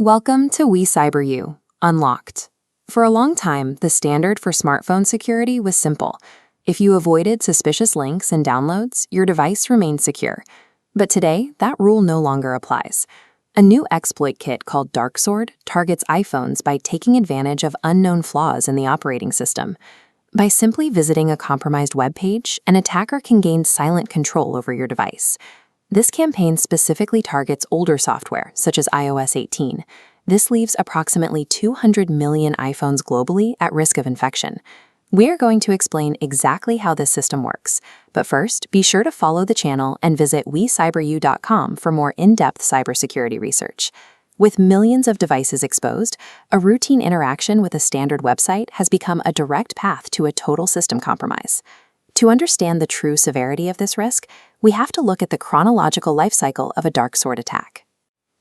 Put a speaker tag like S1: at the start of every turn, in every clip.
S1: Welcome to We Cyber You, Unlocked. For a long time, the standard for smartphone security was simple. If you avoided suspicious links and downloads, your device remained secure. But today, that rule no longer applies. A new exploit kit called DarkSword targets iPhones by taking advantage of unknown flaws in the operating system. By simply visiting a compromised web page, an attacker can gain silent control over your device. This campaign specifically targets older software, such as iOS 18. This leaves approximately 200 million iPhones globally at risk of infection. We're going to explain exactly how this system works. But first, be sure to follow the channel and visit wecyberyou.com for more in-depth cybersecurity research. With millions of devices exposed, a routine interaction with a standard website has become a direct path to a total system compromise. To understand the true severity of this risk, we have to look at the chronological life cycle of a DarkSword attack.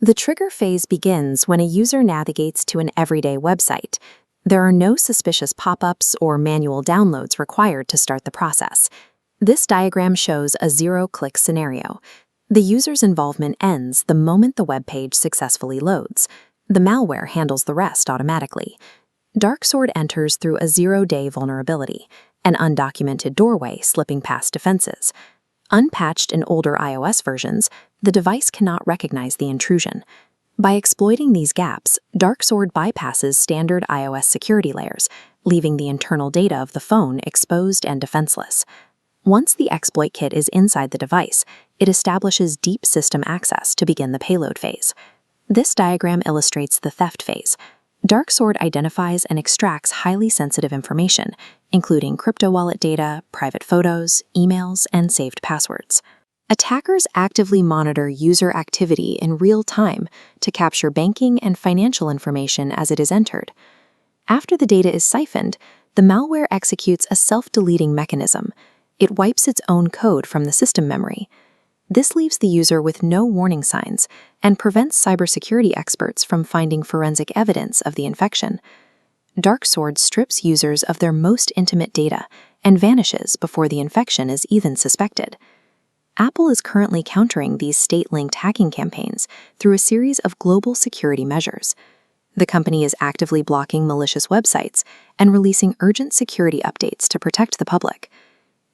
S1: The trigger phase begins when a user navigates to an everyday website. There are no suspicious pop-ups or manual downloads required to start the process. This diagram shows a zero-click scenario. The user's involvement ends the moment the web page successfully loads. The malware handles the rest automatically. DarkSword enters through a zero-day vulnerability, an undocumented doorway slipping past defenses. Unpatched in older iOS versions, the device cannot recognize the intrusion. By exploiting these gaps, DarkSword bypasses standard iOS security layers, leaving the internal data of the phone exposed and defenseless. Once the exploit kit is inside the device, it establishes deep system access to begin the payload phase. This diagram illustrates the theft phase. DarkSword identifies and extracts highly sensitive information, including crypto wallet data, private photos, emails, and saved passwords. Attackers actively monitor user activity in real time to capture banking and financial information as it is entered. After the data is siphoned, the malware executes a self-deleting mechanism. It wipes its own code from the system memory. This leaves the user with no warning signs and prevents cybersecurity experts from finding forensic evidence of the infection. DarkSword strips users of their most intimate data and vanishes before the infection is even suspected. Apple is currently countering these state-linked hacking campaigns through a series of global security measures. The company is actively blocking malicious websites and releasing urgent security updates to protect the public.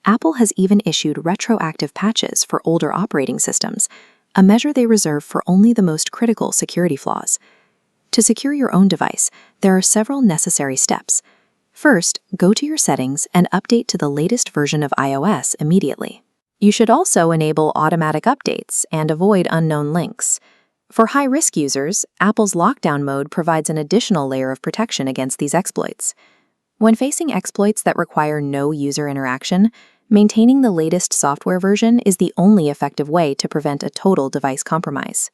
S1: Apple has even issued retroactive patches for older operating systems, a measure they reserve for only the most critical security flaws. To secure your own device, there are several necessary steps. First, go to your settings and update to the latest version of iOS immediately. You should also enable automatic updates and avoid unknown links. For high-risk users, Apple's lockdown mode provides an additional layer of protection against these exploits. When facing exploits that require no user interaction, maintaining the latest software version is the only effective way to prevent a total device compromise.